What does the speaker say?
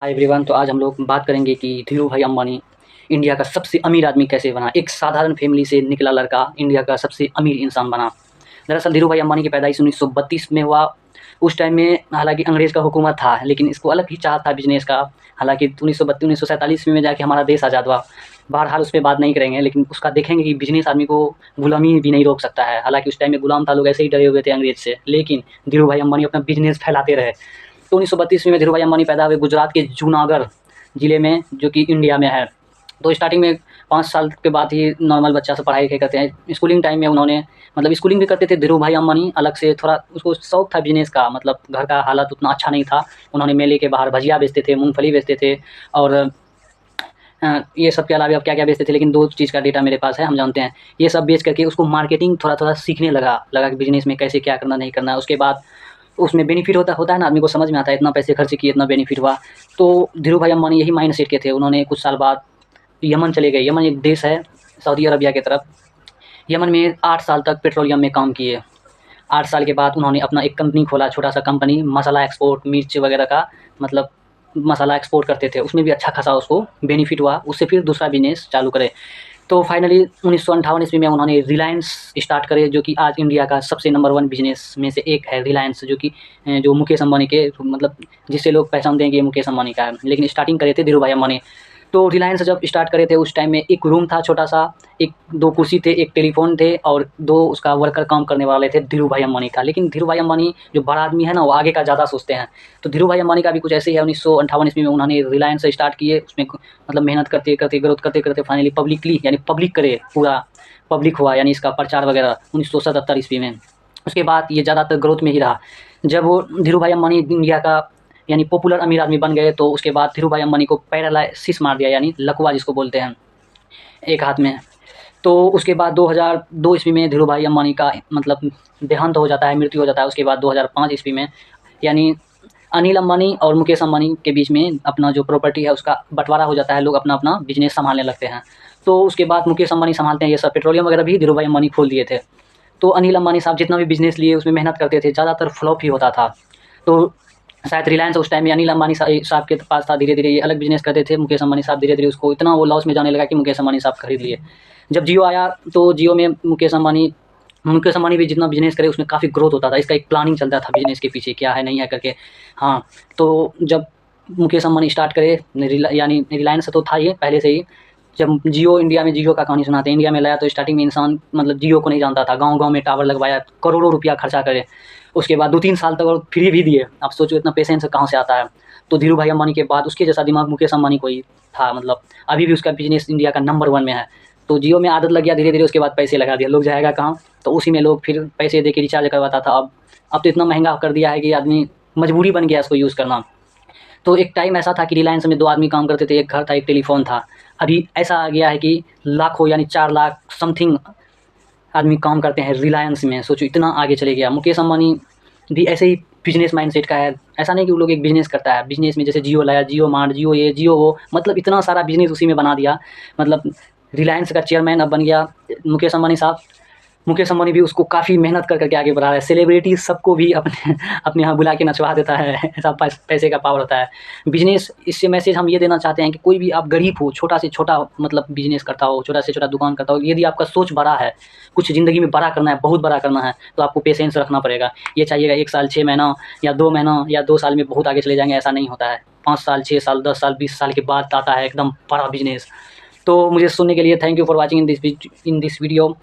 Hi everyone. तो आज हम लोग बात करेंगे कि धीरू भाई अंबानी इंडिया का सबसे अमीर आदमी कैसे बना। एक साधारण फैमिली से निकला लड़का इंडिया का सबसे अमीर इंसान बना। दरअसल धीरू भाई अंबानी की पैदाइश 1932 में हुआ। उस टाइम में हालांकि अंग्रेज़ का हुकूमत था, लेकिन इसको अलग ही चाह था बिजनेस का। हालांकि 1947 में जाके हमारा देश आज़ाद हुआ। बहरहाल उस पर बात नहीं करेंगे, लेकिन उसका देखेंगे कि बिजनेस आदमी को गुलामी भी नहीं रोक सकता है। हालांकि उस टाइम में गुलाम था, लोग ऐसे ही डरे हुए थे अंग्रेज से, लेकिन धीरू भाई अंबानी अपना बिजनेस फैलाते रहे। तो 1932 में धीरू भाई अंबानी पैदा हुए गुजरात के जूनागढ़ ज़िले में, जो कि इंडिया में है। तो स्टार्टिंग में 5 साल के बाद ही नॉर्मल बच्चा से पढ़ाई लिखाई करते हैं। स्कूलिंग टाइम में उन्होंने मतलब स्कूलिंग भी करते थे धीरू भाई अंबानी। अलग से थोड़ा उसको शौक था बिजनेस का, मतलब घर का हालात उतना अच्छा नहीं था। उन्होंने मेले के बाहर भजिया बेचते थे, मूंगफली बेचते थे, और ये सब के अलावा अब क्या-क्या बेचते थे, लेकिन 2 चीज़ का डेटा मेरे पास है, हम जानते हैं। ये सब बेच करके उसको मार्केटिंग थोड़ा-थोड़ा सीखने लगा कि बिजनेस में कैसे क्या करना, नहीं करना है। उसके बाद उसमें बेनिफिट होता है ना, आदमी को समझ में आता है, इतना पैसे खर्च किए, इतना बेनिफिट हुआ। तो धीरू भाई अंबानी यही माइंडसेट के थे। उन्होंने कुछ साल बाद यमन चले गए। यमन एक देश है सऊदी अरबिया की तरफ। यमन में 8 साल तक पेट्रोलियम में काम किए। 8 साल के बाद उन्होंने अपना एक कंपनी खोला, छोटा-सा कंपनी, मसाला एक्सपोर्ट, मिर्च वगैरह का, मतलब मसाला एक्सपोर्ट करते थे। उसमें भी अच्छा खासा उसको बेनिफिट हुआ। उससे फिर दूसरा बिज़नेस चालू करे। तो फाइनली 1958 ईस्वी में उन्होंने रिलायंस स्टार्ट करे, जो कि आज इंडिया का सबसे नंबर 1 बिज़नेस में से एक है रिलायंस, जो कि जो मुकेश अंबानी के मतलब जिससे लोग पहचानते हैं कि ये मुकेश अंबानी का है। लेकिन स्टार्टिंग करे थे धीरू भाई अंबानी। तो रिलायंस जब स्टार्ट करे थे उस टाइम में एक रूम था छोटा-सा, एक 2 कुर्सी थे, एक टेलीफ़ोन थे, और 2 उसका वर्कर काम करने वाले थे धीरू भाई अंबानी का। लेकिन धीरू भाई अंबानी जो बड़ा आदमी है ना, वो आगे का ज़्यादा सोचते हैं। तो धीरू भाई अंबानी का भी कुछ ऐसे ही है। 1958 ईस्वी में उन्होंने रिलायंस स्टार्ट किए। उसमें मतलब मेहनत करते-करते, ग्रोथ करते-करते फाइनली पब्लिकली यानी पब्लिक करे, पूरा पब्लिक हुआ, यानी इसका प्रचार वगैरह 1977 ईस्वी में। उसके बाद ये ज़्यादातर ग्रोथ में ही रहा। जब वो धीरू भाई अंबानी इंडिया का यानी पॉपुलर अमीर आदमी बन गए, तो उसके बाद धीरू भाई अंबानी को पैरालाइसिस मार दिया, यानी लकवा जिसको बोलते हैं, एक हाथ में। तो उसके बाद 2002 ईस्वी में धीरू भाई अंबानी का मतलब देहांत हो जाता है, मृत्यु हो जाता है। उसके बाद 2005 ईस्वी में यानी अनिल अंबानी और मुकेश अंबानी के बीच में अपना जो प्रॉपर्टी है उसका बँटवारा हो जाता है। लोग अपना-अपना बिज़नेस सँभालने लगते हैं। तो उसके बाद मुकेश अंबानी सँभालते हैं ये सब। पेट्रोलियम वगैरह भी धीरू भाई अंबानी खोल दिए थे। तो अनिल अंबानी साहब जितना भी बिज़नेस लिए उसमें मेहनत करते थे, ज़्यादातर फ्लॉप ही होता था। तो शायद रिलायंस उस टाइम में अनिल अंबानी साहब के पास था। धीरे-धीरे ये अलग बिज़नेस करते थे। मुकेश अंबानी साहब धीरे-धीरे उसको इतना वो लॉस में जाने लगा कि मुकेश अंबानी साहब खरीद लिए। जब जियो आया तो जियो में मुकेश अंबानी भी जितना बिज़नेस करे उसमें काफ़ी ग्रोथ होता था। इसका एक प्लानिंग चलता था बिज़नेस के पीछे, क्या है नहीं है करके। हाँ, तो जब मुकेश अंबानी स्टार्ट करे यानी रिलायंस तो था ये पहले से ही। जब जियो इंडिया में जियो का कहानी सुनाते हैं, इंडिया में लाया तो स्टार्टिंग में इंसान मतलब जियो को नहीं जानता था। गाँव-गाँव में टावर लगवाया, करोड़ों रुपया खर्चा करे। उसके बाद 2-3 साल तक और फ्री भी दिए। आप सोचो इतना पेशेंस कहाँ से आता है। तो धीरू भाई अंबानी के बाद उसके जैसा दिमाग मुकेश अंबानी को ही था। मतलब अभी भी उसका बिज़नेस इंडिया का नंबर 1 में है। तो जियो में आदत लग गया धीरे-धीरे, उसके बाद पैसे लगा दिया। लोग जाएगा कहाँ? तो उसी में लोग फिर पैसे दे के रिचार्ज करवाता था। अब तो इतना महँगा कर दिया है कि आदमी मजबूरी बन गया इसको यूज़ करना। तो एक टाइम ऐसा था कि रिलायंस में 2 आदमी काम करते थे, एक घर था, एक टेलीफ़ोन था। अभी ऐसा आ गया है कि लाखों यानी 4 लाख समथिंग आदमी काम करते हैं रिलायंस में। सोचो इतना आगे चले गया। मुकेश अंबानी भी ऐसे ही बिज़नेस माइंडसेट का है। ऐसा नहीं कि वो लोग एक बिज़नेस करता है। बिज़नेस में जैसे जियो लाया, जियो मार्ट, जियो ये, जियो वो, मतलब इतना सारा बिज़नेस उसी में बना दिया। मतलब रिलायंस का चेयरमैन अब बन गया मुकेश अंबानी साहब। मुकेश अंबानी भी उसको काफ़ी मेहनत कर के आगे बढ़ा रहा है। सेलिब्रिटी सबको भी अपने अपने यहाँ बुला के नचवा देता है। ऐसा पैसे का पावर होता है। बिज़नेस इससे मैसेज हम ये देना चाहते हैं कि कोई भी आप गरीब हो, छोटा से छोटा मतलब बिज़नेस करता हो, छोटा से छोटा दुकान करता हो, यदि आपका सोच बड़ा है, कुछ ज़िंदगी में बड़ा करना है, बहुत बड़ा करना है, तो आपको पेशेंस रखना पड़ेगा। ये चाहिएगा 1 साल 6 महीना या 2 महीना या 2 साल में बहुत आगे चले जाएँगे, ऐसा नहीं होता है। 5 साल, 6 साल, 10 साल, 20 साल के बाद आता है एकदम बड़ा बिज़नेस। तो मुझे सुनने के लिए thank you for watching in this video.